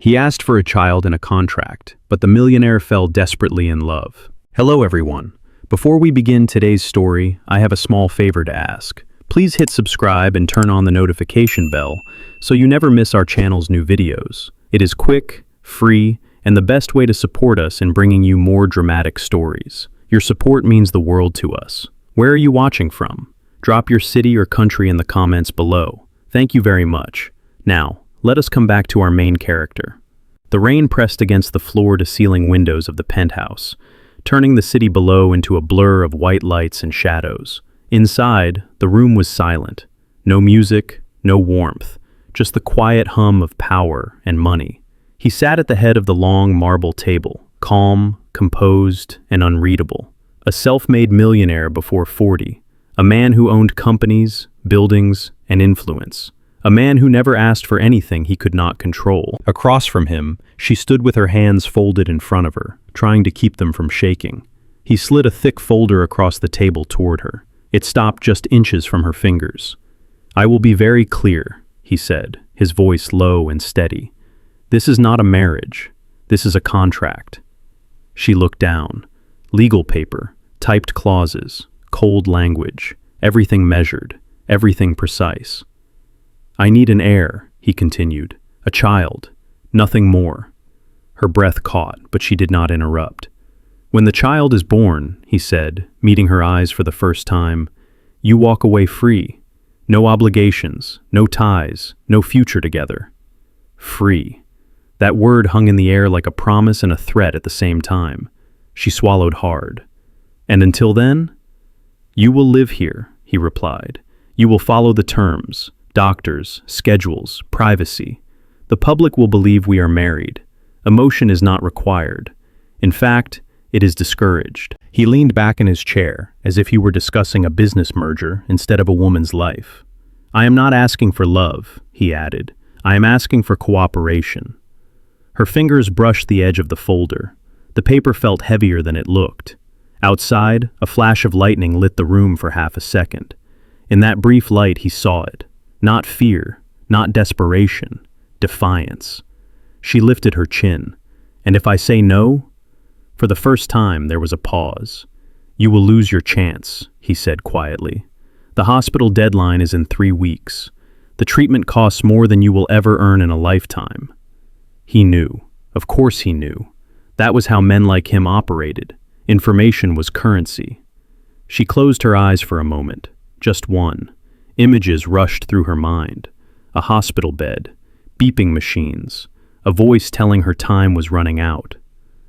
He asked for a child and a contract, but the millionaire fell desperately in love. Hello everyone. Before we begin today's story, I have a small favor to ask. Please hit subscribe and turn on the notification bell so you never miss our channel's new videos. It is quick, free, and the best way to support us in bringing you more dramatic stories. Your support means the world to us. Where are you watching from? Drop your city or country in the comments below. Thank you very much. Now, let us come back to our main character. The rain pressed against the floor-to-ceiling windows of the penthouse, turning the city below into a blur of white lights and shadows. Inside, the room was silent. No music, no warmth, just the quiet hum of power and money. He sat at the head of the long marble table, calm, composed, and unreadable. A self-made millionaire before 40, a man who owned companies, buildings, and influence. A man who never asked for anything he could not control. Across from him, she stood with her hands folded in front of her, trying to keep them from shaking. He slid a thick folder across the table toward her. It stopped just inches from her fingers. "I will be very clear," he said, his voice low and steady. "This is not a marriage. This is a contract." She looked down. Legal paper, typed clauses, cold language, everything measured, everything precise. "I need an heir," he continued, "a child, nothing more." Her breath caught, but she did not interrupt. "When the child is born," he said, meeting her eyes for the first time, "you walk away free. No obligations, no ties, no future together." Free. That word hung in the air like a promise and a threat at the same time. She swallowed hard. "And until then?" "You will live here," he replied. "You will follow the terms, doctors, schedules, privacy. The public will believe we are married. Emotion is not required. In fact, it is discouraged." He leaned back in his chair, as if he were discussing a business merger instead of a woman's life. "I am not asking for love," he added. "I am asking for cooperation." Her fingers brushed the edge of the folder. The paper felt heavier than it looked. Outside, a flash of lightning lit the room for half a second. In that brief light, he saw it. Not fear, not desperation, defiance. She lifted her chin. "And if I say no?" For the first time, there was a pause. "You will lose your chance," he said quietly. "The hospital deadline is in 3 weeks. The treatment costs more than you will ever earn in a lifetime." He knew. Of course he knew. That was how men like him operated. Information was currency. She closed her eyes for a moment. Just one. Images rushed through her mind. A hospital bed, beeping machines, a voice telling her time was running out.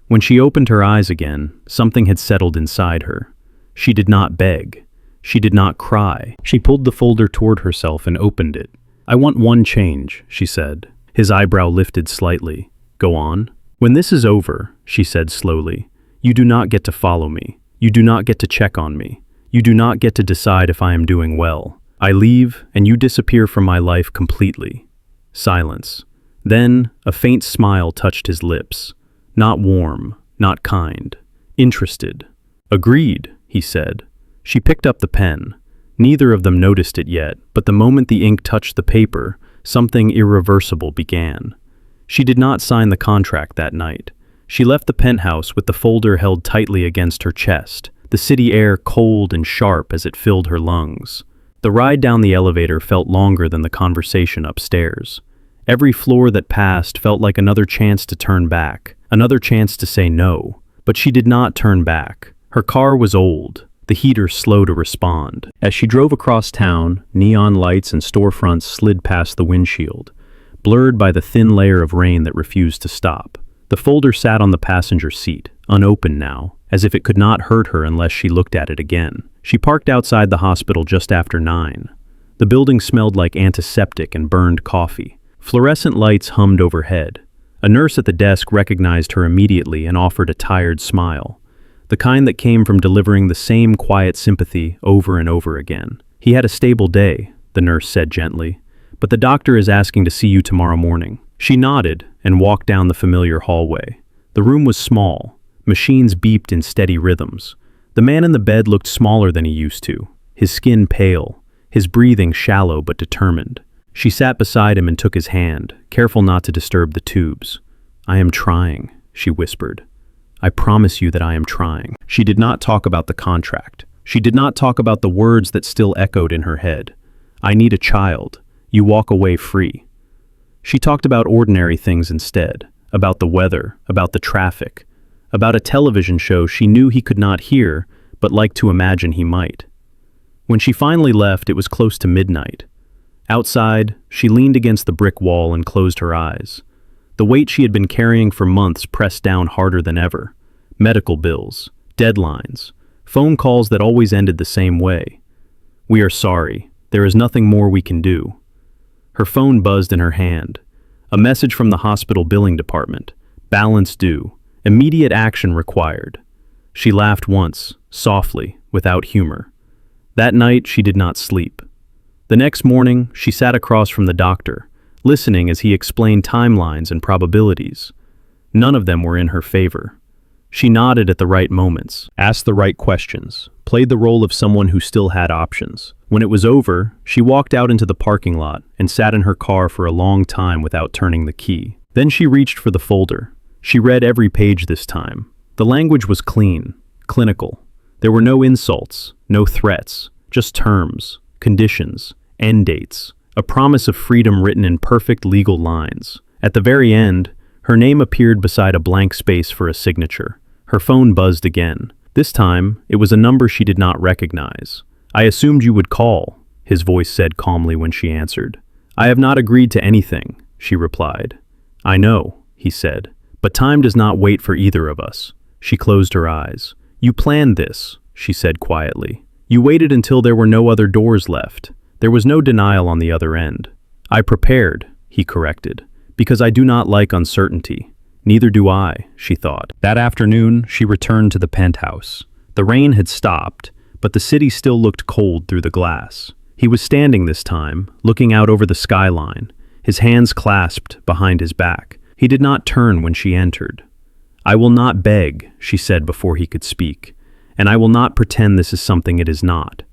When she opened her eyes again, something had settled inside her. She did not beg. She did not cry. She pulled the folder toward herself and opened it. "I want one change," she said. His eyebrow lifted slightly. "Go on." "When this is over," she said slowly, "you do not get to follow me. You do not get to check on me. You do not get to decide if I am doing well. I leave, and you disappear from my life completely." Silence. Then, a faint smile touched his lips. Not warm, not kind. Interested. "Agreed," he said. She picked up the pen. Neither of them noticed it yet, but the moment the ink touched the paper, something irreversible began. She did not sign the contract that night. She left the penthouse with the folder held tightly against her chest, the city air cold and sharp as it filled her lungs. The ride down the elevator felt longer than the conversation upstairs. Every floor that passed felt like another chance to turn back, another chance to say no. But she did not turn back. Her car was old, the heater slow to respond. As she drove across town, neon lights and storefronts slid past the windshield, blurred by the thin layer of rain that refused to stop. The folder sat on the passenger seat, unopened now, as if it could not hurt her unless she looked at it again. She parked outside the hospital just after 9. The building smelled like antiseptic and burned coffee. Fluorescent lights hummed overhead. A nurse at the desk recognized her immediately and offered a tired smile, the kind that came from delivering the same quiet sympathy over and over again. "He had a stable day," the nurse said gently, "but the doctor is asking to see you tomorrow morning." She nodded and walked down the familiar hallway. The room was small. Machines beeped in steady rhythms. The man in the bed looked smaller than he used to, his skin pale, his breathing shallow but determined. She sat beside him and took his hand, careful not to disturb the tubes. "I am trying," she whispered. "I promise you that I am trying." She did not talk about the contract. She did not talk about the words that still echoed in her head. "I need a child. You walk away free." She talked about ordinary things instead, about the weather, about the traffic, about a television show she knew he could not hear, but liked to imagine he might. When she finally left, it was close to midnight. Outside, she leaned against the brick wall and closed her eyes. The weight she had been carrying for months pressed down harder than ever. Medical bills, deadlines, phone calls that always ended the same way. "We are sorry. There is nothing more we can do." Her phone buzzed in her hand. A message from the hospital billing department. Balance due. Immediate action required. She laughed once, softly, without humor. That night, she did not sleep. The next morning, she sat across from the doctor, listening as he explained timelines and probabilities. None of them were in her favor. She nodded at the right moments, asked the right questions, played the role of someone who still had options. When it was over, she walked out into the parking lot and sat in her car for a long time without turning the key. Then she reached for the folder. She read every page this time. The language was clean, clinical. There were no insults, no threats, just terms, conditions, end dates, a promise of freedom written in perfect legal lines. At the very end, her name appeared beside a blank space for a signature. Her phone buzzed again. This time, it was a number she did not recognize. "I assumed you would call," his voice said calmly when she answered. "I have not agreed to anything," she replied. "I know," he said, "but time does not wait for either of us." She closed her eyes. "You planned this," she said quietly. "You waited until there were no other doors left. There was no denial on the other end." "I prepared," he corrected, "because I do not like uncertainty." "Neither do I," she thought. That afternoon, she returned to the penthouse. The rain had stopped, but the city still looked cold through the glass. He was standing this time, looking out over the skyline, his hands clasped behind his back. He did not turn when she entered. "I will not beg," she said before he could speak, "and I will not pretend this is something it is not."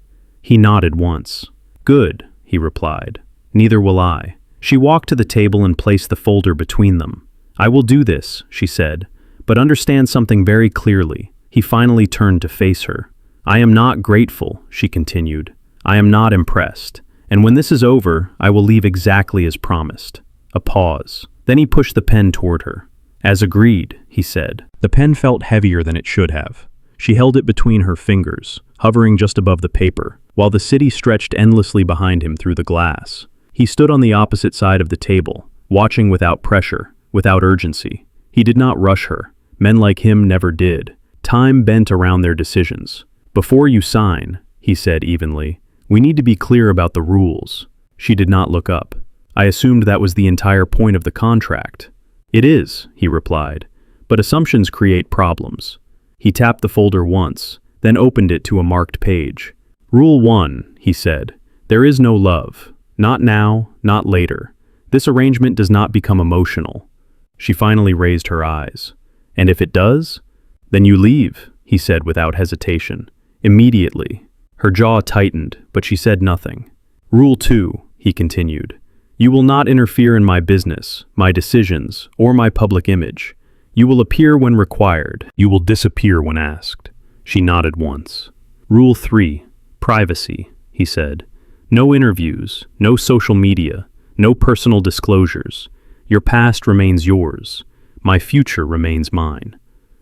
He nodded once. "Good," he replied. "Neither will I." She walked to the table and placed the folder between them. "I will do this," she said, "but understand something very clearly." He finally turned to face her. "I am not grateful," she continued. "I am not impressed. And when this is over, I will leave exactly as promised." A pause. Then he pushed the pen toward her. "As agreed," he said. The pen felt heavier than it should have. She held it between her fingers, hovering just above the paper, while the city stretched endlessly behind him through the glass. He stood on the opposite side of the table, watching without pressure, without urgency. He did not rush her. Men like him never did. Time bent around their decisions. "Before you sign," he said evenly, "we need to be clear about the rules." She did not look up. "I assumed that was the entire point of the contract." "It is," he replied, "but assumptions create problems." He tapped the folder once, then opened it to a marked page. "Rule 1, he said, "there is no love. Not now, not later. This arrangement does not become emotional." She finally raised her eyes. "And if it does?" "Then you leave," he said without hesitation. "Immediately." Her jaw tightened, but she said nothing. "Rule 2, he continued. "You will not interfere in my business, my decisions, or my public image. You will appear when required. You will disappear when asked." She nodded once. "Rule 3, privacy," he said. "No interviews, no social media, no personal disclosures. Your past remains yours. My future remains mine."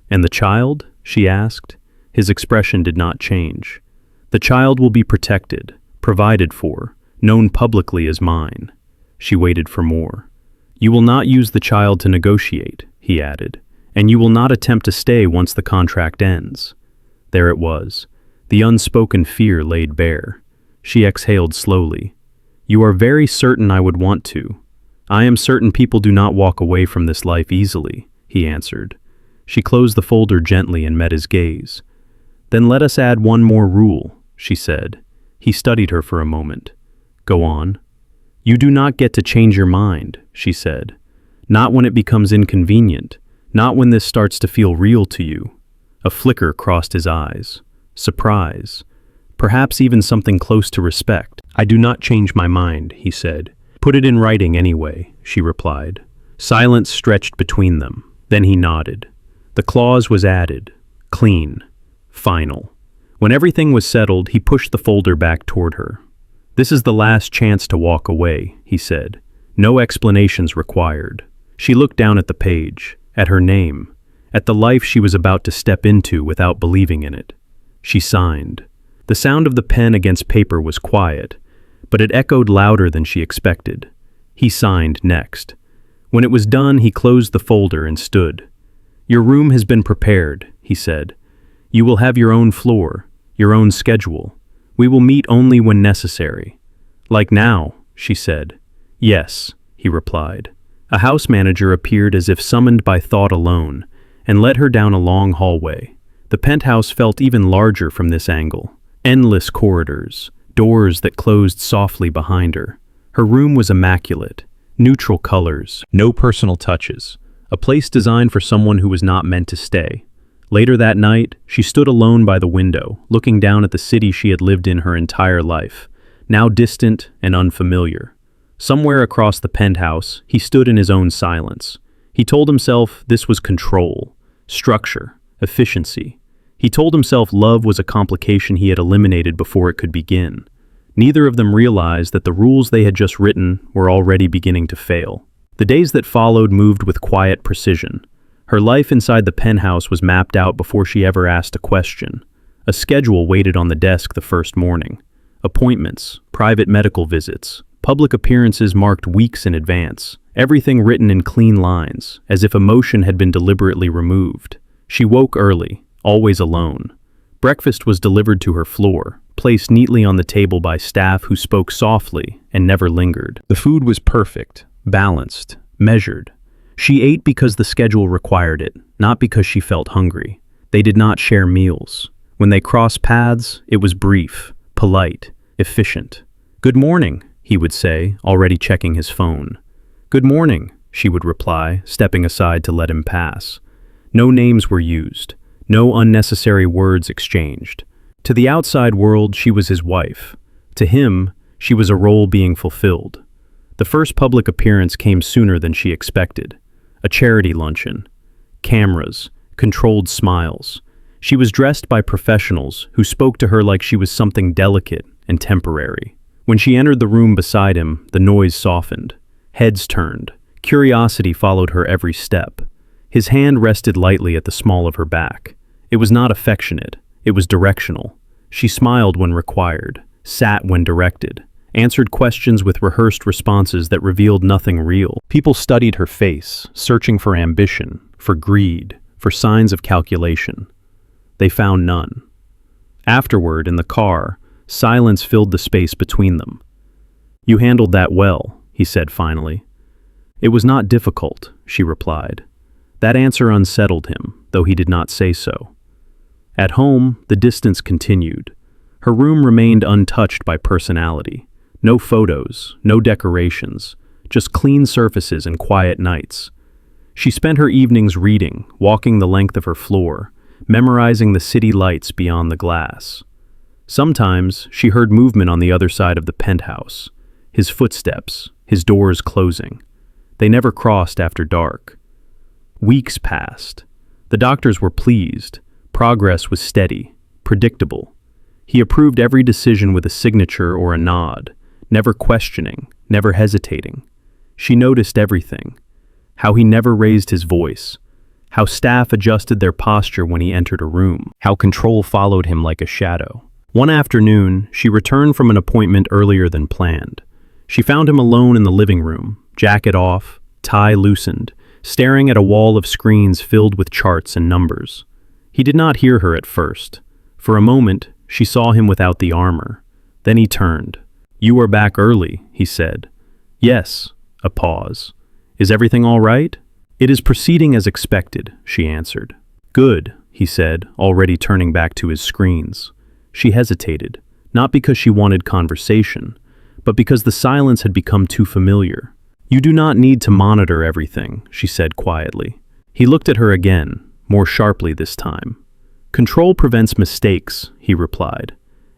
"And the child?" she asked. His expression did not change. "The child will be protected, provided for, known publicly as mine." She waited for more. "You will not use the child to negotiate," he added, "and you will not attempt to stay once the contract ends." There it was, the unspoken fear laid bare. She exhaled slowly. "You are very certain I would want to." "I am certain people do not walk away from this life easily," he answered. She closed the folder gently and met his gaze. "Then let us add one more rule," she said. He studied her for a moment. "Go on." "You do not get to change your mind," she said. "Not when it becomes inconvenient. Not when this starts to feel real to you." A flicker crossed his eyes. Surprise. Perhaps even something close to respect. "I do not change my mind," he said. Put it in writing anyway, she replied. Silence stretched between them. Then he nodded. The clause was added. Clean. Final. When everything was settled, he pushed the folder back toward her. This is the last chance to walk away, he said. No explanations required. She looked down at the page, at her name, at the life she was about to step into without believing in it. She signed. The sound of the pen against paper was quiet, but it echoed louder than she expected. He signed next. When it was done, he closed the folder and stood. Your room has been prepared, he said. You will have your own floor, your own schedule. We will meet only when necessary. Like now, she said. Yes, he replied. A house manager appeared as if summoned by thought alone, and led her down a long hallway. The penthouse felt even larger from this angle. Endless corridors, doors that closed softly behind her. Her room was immaculate. Neutral colors, no personal touches. A place designed for someone who was not meant to stay. Later that night, she stood alone by the window, looking down at the city she had lived in her entire life, now distant and unfamiliar. Somewhere across the penthouse, he stood in his own silence. He told himself this was control, structure, efficiency. He told himself love was a complication he had eliminated before it could begin. Neither of them realized that the rules they had just written were already beginning to fail. The days that followed moved with quiet precision. Her life inside the penthouse was mapped out before she ever asked a question. A schedule waited on the desk the first morning. Appointments, private medical visits, public appearances marked weeks in advance. Everything written in clean lines, as if emotion had been deliberately removed. She woke early, always alone. Breakfast was delivered to her floor, placed neatly on the table by staff who spoke softly and never lingered. The food was perfect, balanced, measured. She ate because the schedule required it, not because she felt hungry. They did not share meals. When they crossed paths, it was brief, polite, efficient. "Good morning," he would say, already checking his phone. "Good morning," she would reply, stepping aside to let him pass. No names were used. No unnecessary words exchanged. To the outside world, she was his wife. To him, she was a role being fulfilled. The first public appearance came sooner than she expected. A charity luncheon. Cameras. Controlled smiles. She was dressed by professionals who spoke to her like she was something delicate and temporary. When she entered the room beside him, the noise softened. Heads turned. Curiosity followed her every step. His hand rested lightly at the small of her back. It was not affectionate. It was directional. She smiled when required, sat when directed, answered questions with rehearsed responses that revealed nothing real. People studied her face, searching for ambition, for greed, for signs of calculation. They found none. Afterward, in the car, silence filled the space between them. "You handled that well," he said finally. "It was not difficult," she replied. That answer unsettled him, though he did not say so. At home, the distance continued. Her room remained untouched by personality. No photos, no decorations, just clean surfaces and quiet nights. She spent her evenings reading, walking the length of her floor, memorizing the city lights beyond the glass. Sometimes she heard movement on the other side of the penthouse, his footsteps, his doors closing. They never crossed after dark. Weeks passed. The doctors were pleased. Progress was steady, predictable. He approved every decision with a signature or a nod, never questioning, never hesitating. She noticed everything. How he never raised his voice. How staff adjusted their posture when he entered a room. How control followed him like a shadow. One afternoon, she returned from an appointment earlier than planned. She found him alone in the living room, jacket off, tie loosened, staring at a wall of screens filled with charts and numbers. He did not hear her at first. For a moment, she saw him without the armor. Then he turned. "You are back early," he said. "Yes." A pause. "Is everything all right?" "It is proceeding as expected," she answered. "Good," he said, already turning back to his screens. She hesitated, not because she wanted conversation, but because the silence had become too familiar. "You do not need to monitor everything," she said quietly. He looked at her again, more sharply this time. "Control prevents mistakes," he replied.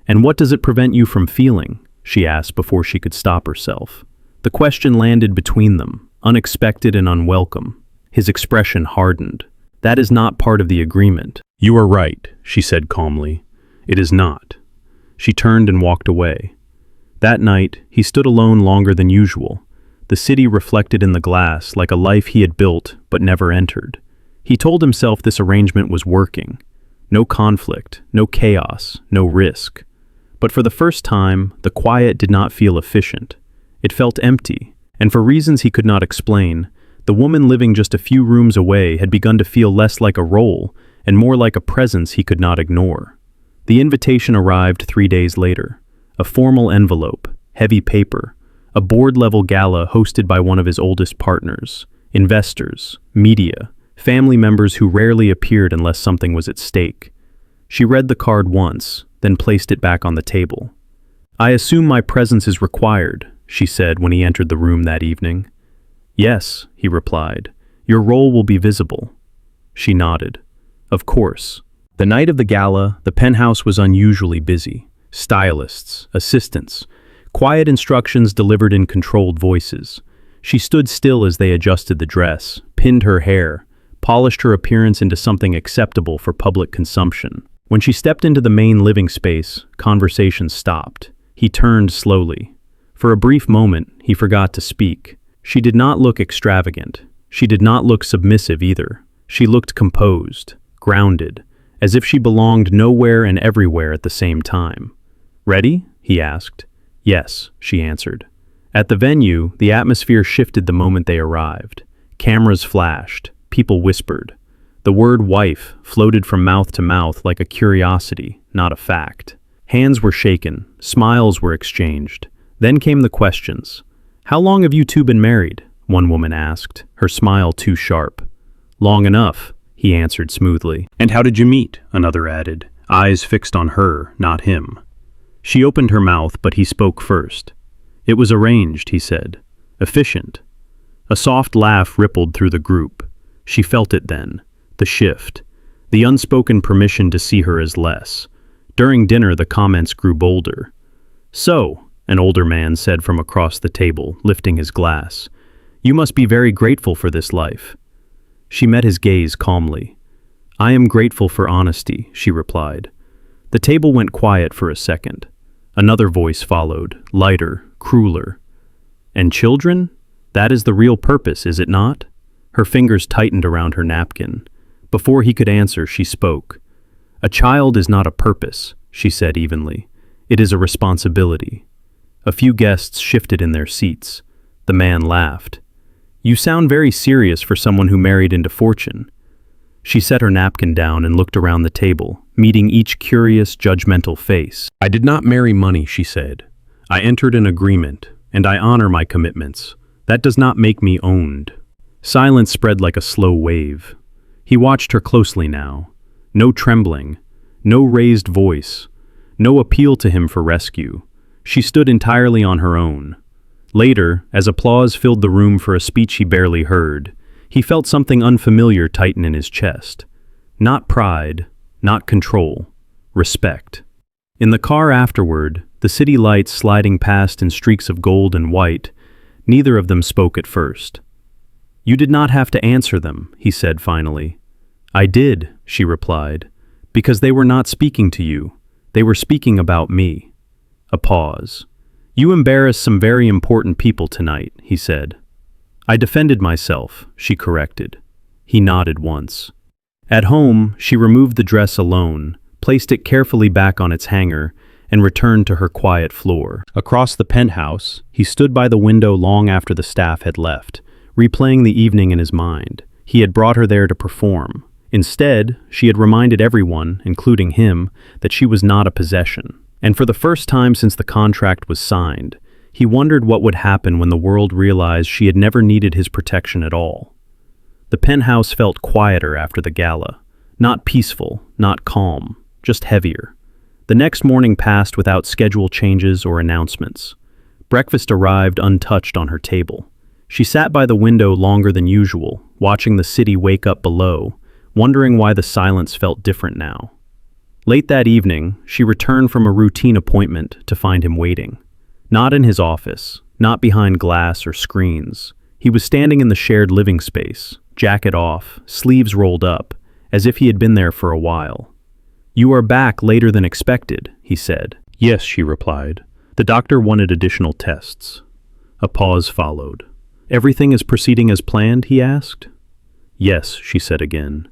"And what does it prevent you from feeling?" she asked before she could stop herself. The question landed between them, unexpected and unwelcome. His expression hardened. That is not part of the agreement. You are right, she said calmly. It is not. She turned and walked away. That night, he stood alone longer than usual. The city reflected in the glass like a life he had built but never entered. He told himself this arrangement was working. No conflict, no chaos, no risk. But for the first time, the quiet did not feel efficient. It felt empty, and for reasons he could not explain, the woman living just a few rooms away had begun to feel less like a role and more like a presence he could not ignore. The invitation arrived 3 days later. A formal envelope, heavy paper, a board-level gala hosted by one of his oldest partners, investors, media, family members who rarely appeared unless something was at stake. She read the card once, then placed it back on the table. I assume my presence is required, she said when he entered the room that evening. Yes, he replied. Your role will be visible. She nodded. Of course. The night of the gala, the penthouse was unusually busy. Stylists, assistants, quiet instructions delivered in controlled voices. She stood still as they adjusted the dress, pinned her hair, polished her appearance into something acceptable for public consumption. When she stepped into the main living space, conversation stopped. He turned slowly. For a brief moment, he forgot to speak. She did not look extravagant. She did not look submissive either. She looked composed, grounded, as if she belonged nowhere and everywhere at the same time. Ready? He asked. Yes, she answered. At the venue, the atmosphere shifted the moment they arrived. Cameras flashed. People whispered. The word wife floated from mouth to mouth like a curiosity, not a fact. Hands were shaken. Smiles were exchanged. Then came the questions. How long have you two been married? One woman asked, her smile too sharp. Long enough, he answered smoothly. And how did you meet? Another added, eyes fixed on her, not him. She opened her mouth, but he spoke first. It was arranged, he said. Efficient. A soft laugh rippled through the group. She felt it then. The shift. The unspoken permission to see her as less. During dinner, the comments grew bolder. So, an older man said from across the table, lifting his glass, you must be very grateful for this life. She met his gaze calmly. I am grateful for honesty, she replied. The table went quiet for a second. Another voice followed, lighter, crueler. And children? That is the real purpose, is it not? Her fingers tightened around her napkin. Before he could answer, she spoke. A child is not a purpose, she said evenly. It is a responsibility. A few guests shifted in their seats. The man laughed. You sound very serious for someone who married into fortune. She set her napkin down and looked around the table, meeting each curious, judgmental face. I did not marry money, she said. I entered an agreement, and I honor my commitments. That does not make me owned. Silence spread like a slow wave. He watched her closely now. No trembling, no raised voice, no appeal to him for rescue. She stood entirely on her own. Later, as applause filled the room for a speech he barely heard, he felt something unfamiliar tighten in his chest. Not pride, not control, respect. In the car afterward, the city lights sliding past in streaks of gold and white, neither of them spoke at first. You did not have to answer them, he said finally. I did, she replied, because they were not speaking to you. They were speaking about me. A pause. You embarrassed some very important people tonight, he said. I defended myself, she corrected. He nodded once. At home, she removed the dress alone, placed it carefully back on its hanger, and returned to her quiet floor. Across the penthouse, he stood by the window long after the staff had left, replaying the evening in his mind. He had brought her there to perform. Instead, she had reminded everyone, including him, that she was not a possession. And for the first time since the contract was signed, he wondered what would happen when the world realized she had never needed his protection at all. The penthouse felt quieter after the gala. Not peaceful, not calm, just heavier. The next morning passed without schedule changes or announcements. Breakfast arrived untouched on her table. She sat by the window longer than usual, watching the city wake up below, wondering why the silence felt different now. Late that evening, she returned from a routine appointment to find him waiting. Not in his office, not behind glass or screens. He was standing in the shared living space, jacket off, sleeves rolled up, as if he had been there for a while. "You are back later than expected," he said. "Yes," she replied. "The doctor wanted additional tests." A pause followed. "Everything is proceeding as planned?" he asked. "Yes," she said again.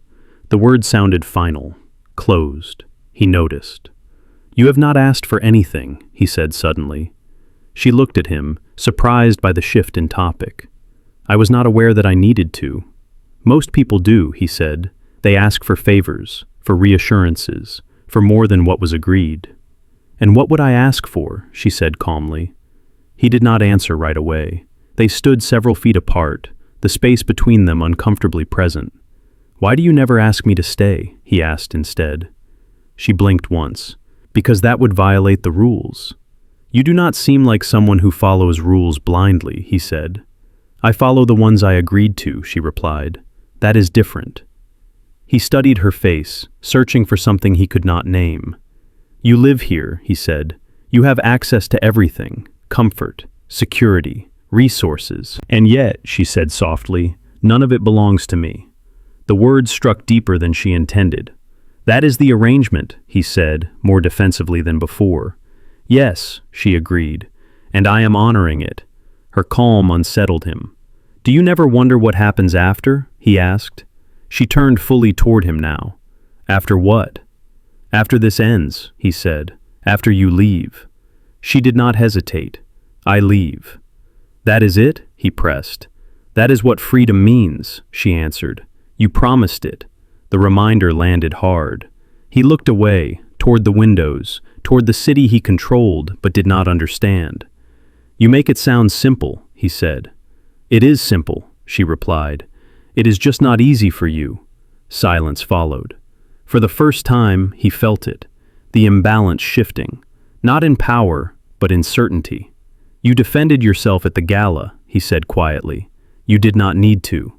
The word sounded final, closed. He noticed. "You have not asked for anything," he said suddenly. She looked at him, surprised by the shift in topic. "I was not aware that I needed to." "Most people do," he said. "They ask for favors, for reassurances, for more than what was agreed." "And what would I ask for?" she said calmly. He did not answer right away. They stood several feet apart, the space between them uncomfortably present. "Why do you never ask me to stay?" he asked instead. She blinked once. "Because that would violate the rules." "You do not seem like someone who follows rules blindly," he said. "I follow the ones I agreed to," she replied. "That is different." He studied her face, searching for something he could not name. "You live here," he said. "You have access to everything, comfort, security, resources. And yet," she said softly, "none of it belongs to me." The words struck deeper than she intended. "That is the arrangement," he said, more defensively than before. "Yes," she agreed, "and I am honoring it." Her calm unsettled him. "Do you never wonder what happens after?" he asked. She turned fully toward him now. "After what?" "After this ends," he said. "After you leave." She did not hesitate. "I leave." "That is it?" he pressed. "That is what freedom means," she answered. "You promised it." The reminder landed hard. He looked away, toward the windows, toward the city he controlled but did not understand. "You make it sound simple," he said. "It is simple," she replied. "It is just not easy for you." Silence followed. For the first time, he felt it, the imbalance shifting, not in power, but in certainty. "You defended yourself at the gala," he said quietly. "You did not need to."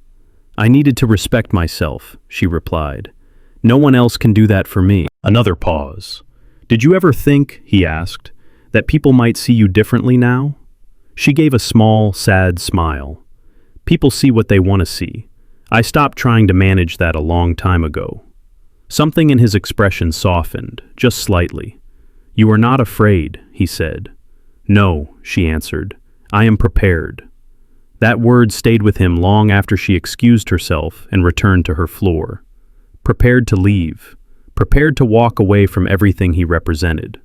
"I needed to respect myself," she replied. "No one else can do that for me." Another pause. "Did you ever think," he asked, "that people might see you differently now?" She gave a small, sad smile. "People see what they want to see. I stopped trying to manage that a long time ago." Something in his expression softened, just slightly. "You are not afraid," he said. "No," she answered. "I am prepared." That word stayed with him long after she excused herself and returned to her floor. Prepared to leave. Prepared to walk away from everything he represented.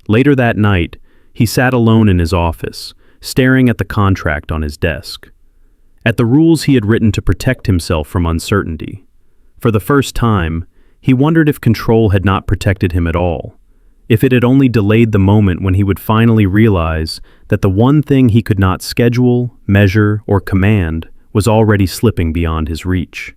Later that night, he sat alone in his office, staring at the contract on his desk. At the rules he had written to protect himself from uncertainty. For the first time, he wondered if control had not protected him at all, if it had only delayed the moment when he would finally realize that the one thing he could not schedule, measure, or command was already slipping beyond his reach.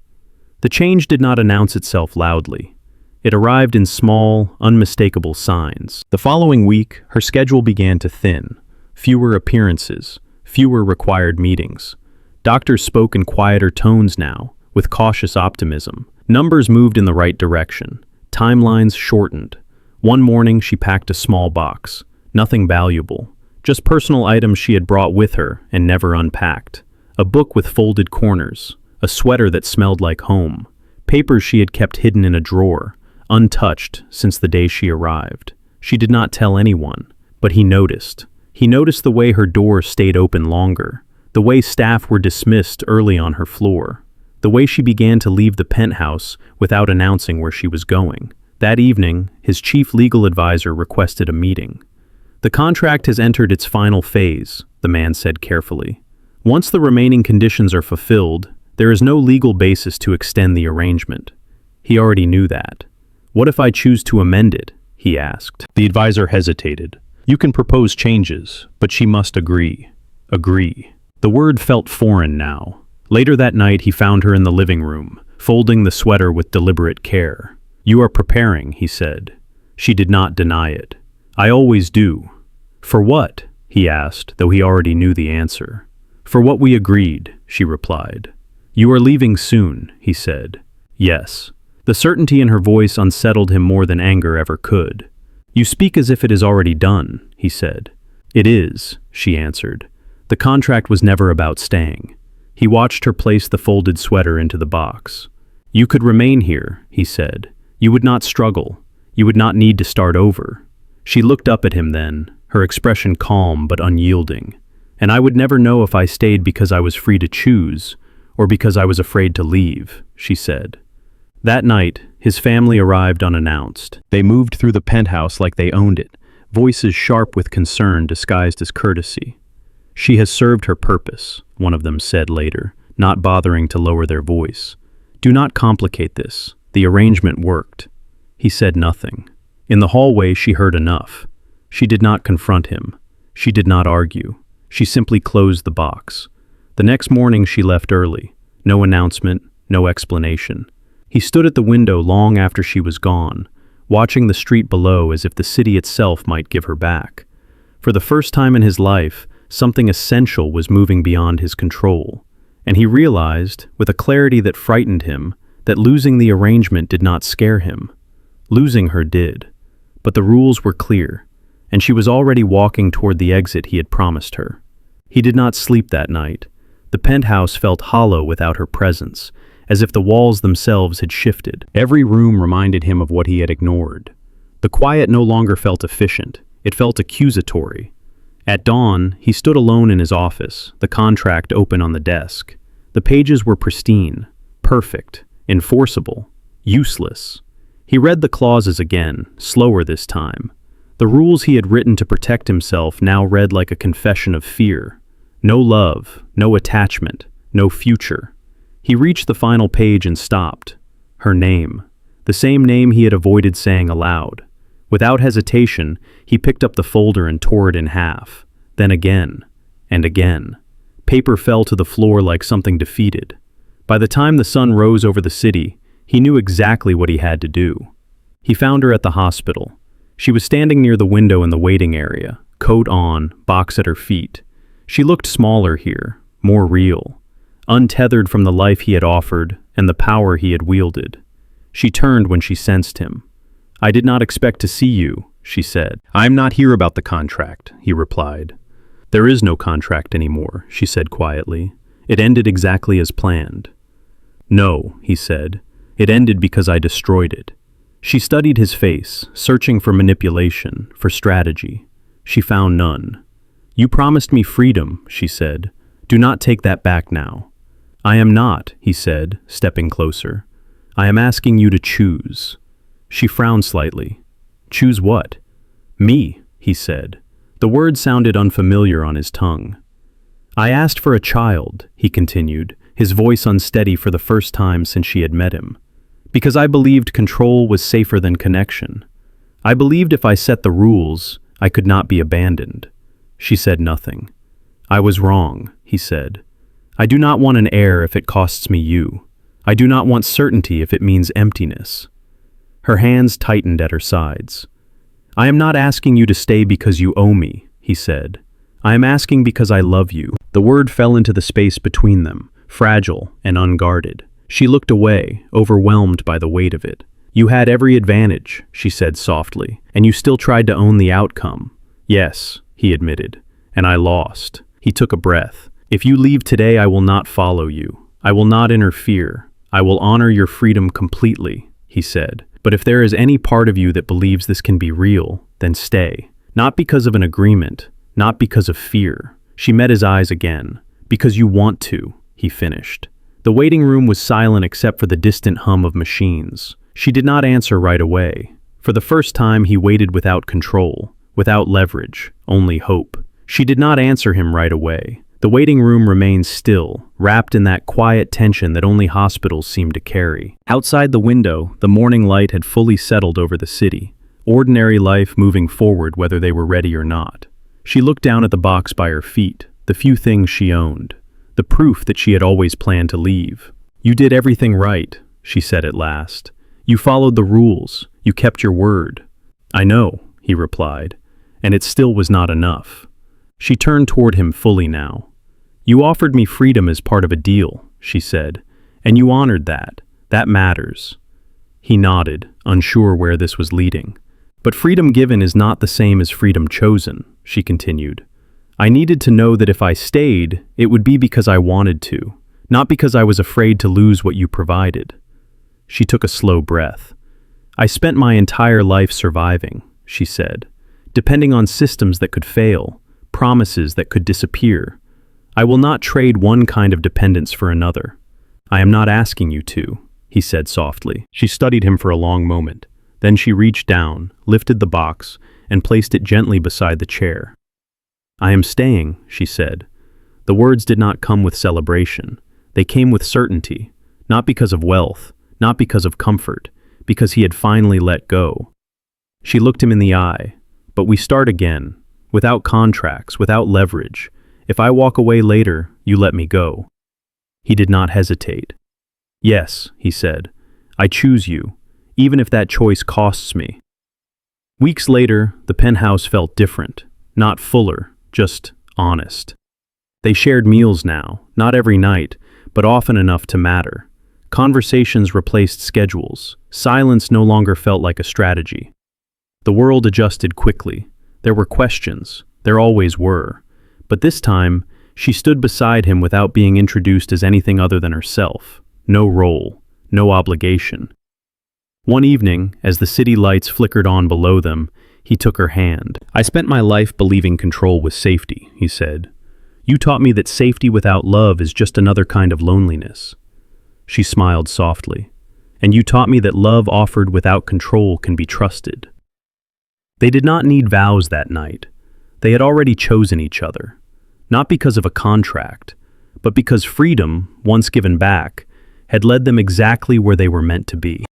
The change did not announce itself loudly. It arrived in small, unmistakable signs. The following week, her schedule began to thin. Fewer appearances, fewer required meetings. Doctors spoke in quieter tones now, with cautious optimism. Numbers moved in the right direction. Timelines shortened. One morning, she packed a small box. Nothing valuable. Just personal items she had brought with her and never unpacked. A book with folded corners. A sweater that smelled like home. Papers she had kept hidden in a drawer, untouched since the day she arrived. She did not tell anyone, but he noticed. He noticed the way her door stayed open longer, the way staff were dismissed early on her floor, the way she began to leave the penthouse without announcing where she was going. That evening, his chief legal advisor requested a meeting. "The contract has entered its final phase," the man said carefully. "Once the remaining conditions are fulfilled, there is no legal basis to extend the arrangement." He already knew that. "What if I choose to amend it?" he asked. The advisor hesitated. "You can propose changes, but she must agree." Agree. The word felt foreign now. Later that night, he found her in the living room, folding the sweater with deliberate care. "You are preparing," he said. She did not deny it. "I always do." "For what?" he asked, though he already knew the answer. "For what we agreed," she replied. "You are leaving soon," he said. "Yes." The certainty in her voice unsettled him more than anger ever could. "You speak as if it is already done," he said. "It is," she answered. The contract was never about staying. He watched her place the folded sweater into the box. "You could remain here," he said. "You would not struggle. You would not need to start over." She looked up at him then, her expression calm but unyielding. "And I would never know if I stayed because I was free to choose, or because I was afraid to leave," she said. That night, his family arrived unannounced. They moved through the penthouse like they owned it, voices sharp with concern disguised as courtesy. "She has served her purpose," one of them said later, not bothering to lower their voice. "Do not complicate this. The arrangement worked." He said nothing. In the hallway, she heard enough. She did not confront him. She did not argue. She simply closed the box. The next morning, she left early. No announcement, no explanation. He stood at the window long after she was gone, watching the street below as if the city itself might give her back. For the first time in his life, something essential was moving beyond his control, and he realized, with a clarity that frightened him, that losing the arrangement did not scare him. Losing her did. But the rules were clear, and she was already walking toward the exit he had promised her. He did not sleep that night. The penthouse felt hollow without her presence, as if the walls themselves had shifted. Every room reminded him of what he had ignored. The quiet no longer felt efficient. It felt accusatory. At dawn, he stood alone in his office, the contract open on the desk. The pages were pristine, perfect, enforceable, useless. He read the clauses again, slower this time. The rules he had written to protect himself now read like a confession of fear. No love, no attachment, no future. He reached the final page and stopped. Her name. The same name he had avoided saying aloud. Without hesitation, he picked up the folder and tore it in half. Then again, and again. Paper fell to the floor like something defeated. By the time the sun rose over the city, he knew exactly what he had to do. He found her at the hospital. She was standing near the window in the waiting area, coat on, box at her feet. She looked smaller here, more real, untethered from the life he had offered and the power he had wielded. She turned when she sensed him. "I did not expect to see you," she said. "I'm not here about the contract," he replied. "There is no contract anymore," she said quietly. "It ended exactly as planned." "No," he said. "It ended because I destroyed it." She studied his face, searching for manipulation, for strategy. She found none. "You promised me freedom," she said. "Do not take that back now." "I am not," he said, stepping closer. "I am asking you to choose." She frowned slightly. "Choose what?" "Me," he said. The word sounded unfamiliar on his tongue. "I asked for a child," he continued, his voice unsteady for the first time since she had met him. "Because I believed control was safer than connection. I believed if I set the rules, I could not be abandoned." She said nothing. "I was wrong," he said. "I do not want an heir if it costs me you. I do not want certainty if it means emptiness." Her hands tightened at her sides. "I am not asking you to stay because you owe me," he said. "I am asking because I love you." The word fell into the space between them, fragile and unguarded. She looked away, overwhelmed by the weight of it. "You had every advantage," she said softly, "and you still tried to own the outcome." "Yes," he admitted, "and I lost." He took a breath. "If you leave today, I will not follow you. I will not interfere. I will honor your freedom completely," he said. "But if there is any part of you that believes this can be real, then stay. Not because of an agreement, not because of fear." She met his eyes again. "Because you want to," he finished. The waiting room was silent except for the distant hum of machines. She did not answer right away. For the first time, he waited without control, without leverage, only hope. She did not answer him right away. The waiting room remained still, wrapped in that quiet tension that only hospitals seem to carry. Outside the window, the morning light had fully settled over the city, ordinary life moving forward whether they were ready or not. She looked down at the box by her feet, the few things she owned, the proof that she had always planned to leave. "You did everything right," she said at last. "You followed the rules. You kept your word." "I know," he replied, "and it still was not enough." She turned toward him fully now. "You offered me freedom as part of a deal," she said, "and you honored that. That matters." He nodded, unsure where this was leading. "But freedom given is not the same as freedom chosen," she continued. I needed to know that if I stayed, it would be because I wanted to, not because I was afraid to lose what you provided. She took a slow breath. I spent my entire life surviving, she said, depending on systems that could fail, promises that could disappear. I will not trade one kind of dependence for another. I am not asking you to, he said softly. She studied him for a long moment. Then she reached down, lifted the box, and placed it gently beside the chair. I am staying, she said. The words did not come with celebration. They came with certainty, not because of wealth, not because of comfort, because he had finally let go. She looked him in the eye. But we start again, without contracts, without leverage. If I walk away later, you let me go. He did not hesitate. Yes, he said, I choose you, even if that choice costs me. Weeks later, the penthouse felt different, not fuller, just honest. They shared meals now, not every night, but often enough to matter. Conversations replaced schedules. Silence no longer felt like a strategy. The world adjusted quickly. There were questions. There always were. But this time, she stood beside him without being introduced as anything other than herself. No role, no obligation. One evening, as the city lights flickered on below them, he took her hand. I spent my life believing control was safety, he said. You taught me that safety without love is just another kind of loneliness. She smiled softly. And you taught me that love offered without control can be trusted. They did not need vows that night. They had already chosen each other. Not because of a contract, but because freedom, once given back, had led them exactly where they were meant to be.